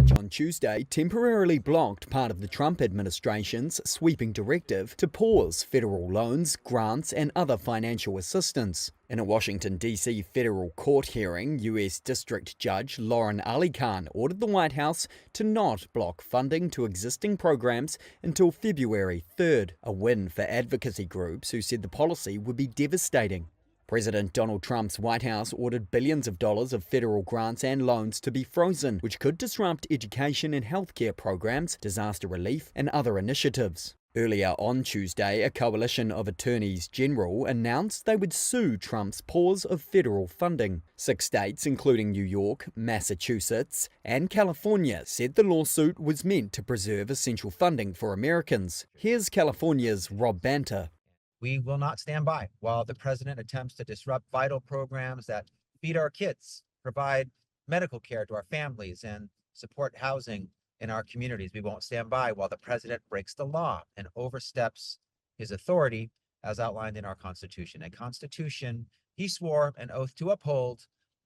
judge on Tuesday temporarily blocked part of the Trump administration's sweeping directive to pause federal loans, grants, and other financial assistance. In a Washington, D.C. federal court hearing, U.S. District Judge Lauren Ali Khan ordered the White House to not block funding to existing programs until February 3rd, a win for advocacy groups who said the policy would be devastating. President Donald Trump's White House ordered billions of dollars of federal grants and loans to be frozen, which could disrupt education and healthcare programs, disaster relief, and other initiatives. Earlier on Tuesday, a coalition of attorneys general announced they would sue Trump's pause of federal funding. 6 states, including New York, Massachusetts, and California, said the lawsuit was meant to preserve essential funding for Americans. Here's California's Rob Banter. We will not stand by while the president attempts to disrupt vital programs that feed our kids, provide medical care to our families, and support housing in our communities. We won't stand by while the president breaks the law and oversteps his authority as outlined in our Constitution, a Constitution he swore an oath to uphold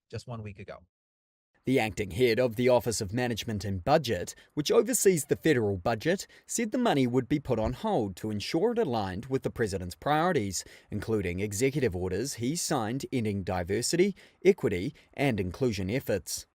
just 1 week ago. The acting head of the Office of Management and Budget, which oversees the federal budget, said the money would be put on hold to ensure it aligned with the president's priorities, including executive orders he signed ending diversity, equity, and inclusion efforts.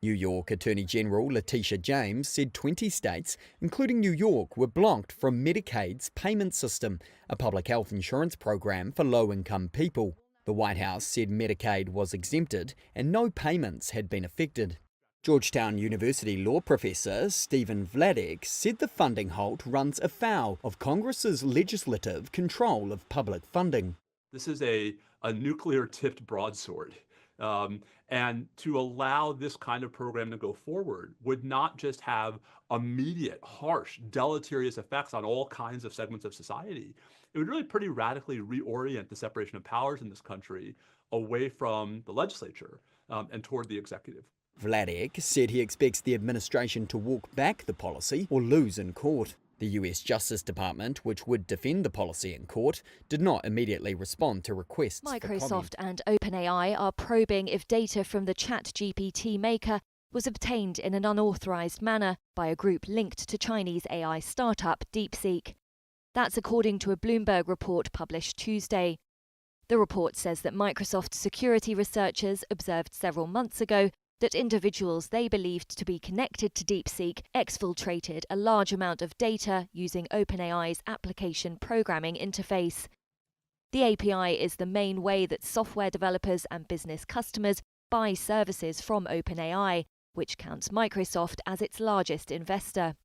New York Attorney General Letitia James said 20 states, including New York, were blocked from Medicaid's payment system, a public health insurance program for low-income people. The White House said Medicaid was exempted and no payments had been affected. Georgetown University law professor Stephen Vladeck said the funding halt runs afoul of Congress's legislative control of public funding. This is a nuclear-tipped broadsword. And to allow this kind of program to go forward would not just have immediate, harsh, deleterious effects on all kinds of segments of society. It would really pretty radically reorient the separation of powers in this country away from the legislature and toward the executive. Vladeck said he expects the administration to walk back the policy or lose in court. The US Justice Department, which would defend the policy in court, did not immediately respond to requests for comment. Microsoft and OpenAI are probing if data from the ChatGPT maker was obtained in an unauthorized manner by a group linked to Chinese AI startup DeepSeek. That's according to a Bloomberg report published Tuesday. The report says that Microsoft security researchers observed several months ago that individuals they believed to be connected to DeepSeek exfiltrated a large amount of data using OpenAI's application programming interface. The API is the main way that software developers and business customers buy services from OpenAI, which counts Microsoft as its largest investor.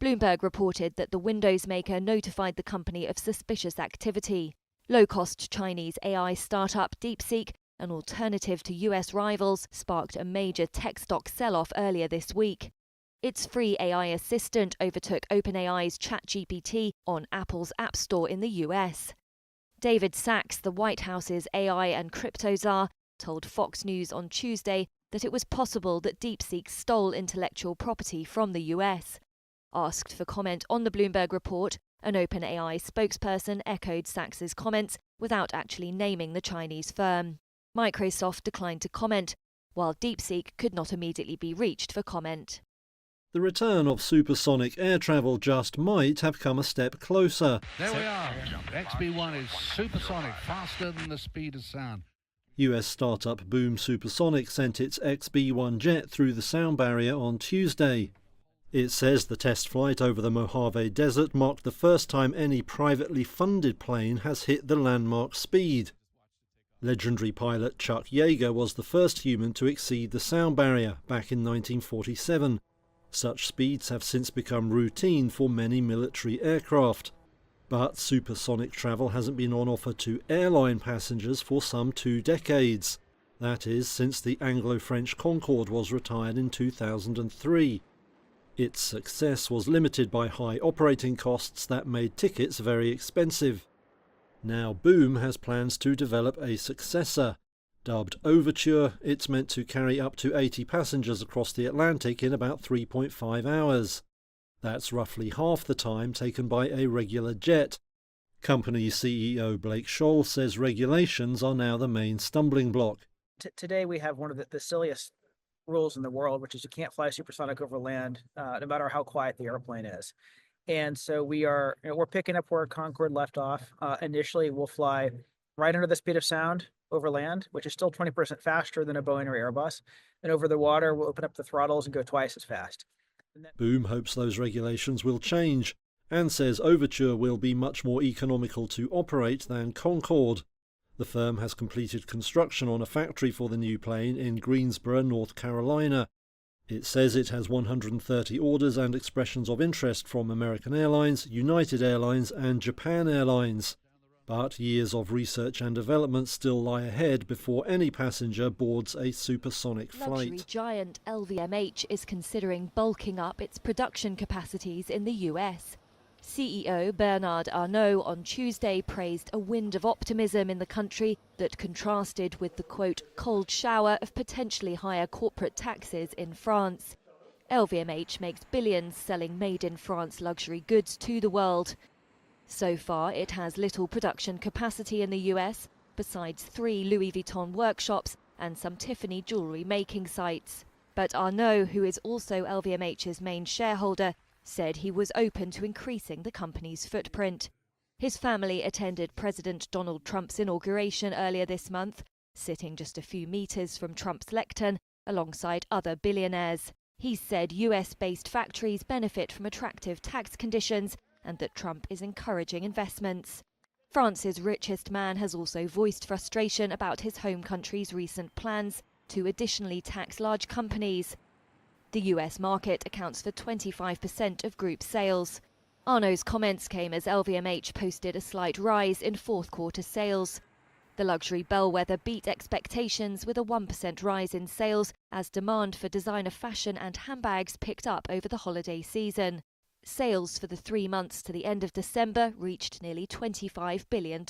Bloomberg reported that the Windows maker notified the company of suspicious activity. Low-cost Chinese AI startup DeepSeek, an alternative to US rivals, sparked a major tech stock sell-off earlier this week. Its free AI assistant overtook OpenAI's ChatGPT on Apple's App Store in the US. David Sachs, the White House's AI and crypto czar, told Fox News on Tuesday that it was possible that DeepSeek stole intellectual property from the US. Asked for comment on the Bloomberg report, an OpenAI spokesperson echoed Sachs's comments without actually naming the Chinese firm. Microsoft declined to comment, while DeepSeek could not immediately be reached for comment. The return of supersonic air travel just might have come a step closer. There we are. XB-1 is supersonic, faster than the speed of sound. US startup Boom Supersonic sent its XB-1 jet through the sound barrier on Tuesday. It says the test flight over the Mojave Desert marked the first time any privately funded plane has hit the landmark speed. Legendary pilot Chuck Yeager was the first human to exceed the sound barrier back in 1947. Such speeds have since become routine for many military aircraft. But supersonic travel hasn't been on offer to airline passengers for some 2 decades. That is, since the Anglo-French Concorde was retired in 2003. Its success was limited by high operating costs that made tickets very expensive. Now Boom has plans to develop a successor. Dubbed Overture, it's meant to carry up to 80 passengers across the Atlantic in about 3.5 hours. That's roughly half the time taken by a regular jet. Company CEO Blake Scholl says regulations are now the main stumbling block. Today we have one of the silliest rules in the world, which is you can't fly supersonic over land, no matter how quiet the airplane is. And so we're picking up where Concorde left off. Initially, we'll fly right under the speed of sound over land, which is still 20% faster than a Boeing or Airbus. And over the water, we'll open up the throttles and go twice as fast. Boom hopes those regulations will change and says Overture will be much more economical to operate than Concorde. The firm has completed construction on a factory for the new plane in Greensboro, North Carolina. It says it has 130 orders and expressions of interest from American Airlines, United Airlines and Japan Airlines. But years of research and development still lie ahead before any passenger boards a supersonic flight. Luxury giant LVMH is considering bulking up its production capacities in the US. CEO Bernard Arnault on Tuesday praised a wind of optimism in the country that contrasted with the, quote, cold shower of potentially higher corporate taxes in France. LVMH makes billions selling made-in-France luxury goods to the world. So far, it has little production capacity in the US, besides 3 Louis Vuitton workshops and some Tiffany jewellery making sites. But Arnault, who is also LVMH's main shareholder, said he was open to increasing the company's footprint. His family attended President Donald Trump's inauguration earlier this month, sitting just a few meters from Trump's lectern alongside other billionaires. He said US-based factories benefit from attractive tax conditions and that Trump is encouraging investments. France's richest man has also voiced frustration about his home country's recent plans to additionally tax large companies. The US market accounts for 25% of group sales. Arnault's comments came as LVMH posted a slight rise in fourth quarter sales. The luxury bellwether beat expectations with a 1% rise in sales as demand for designer fashion and handbags picked up over the holiday season. Sales for the 3 months to the end of December reached nearly $25 billion.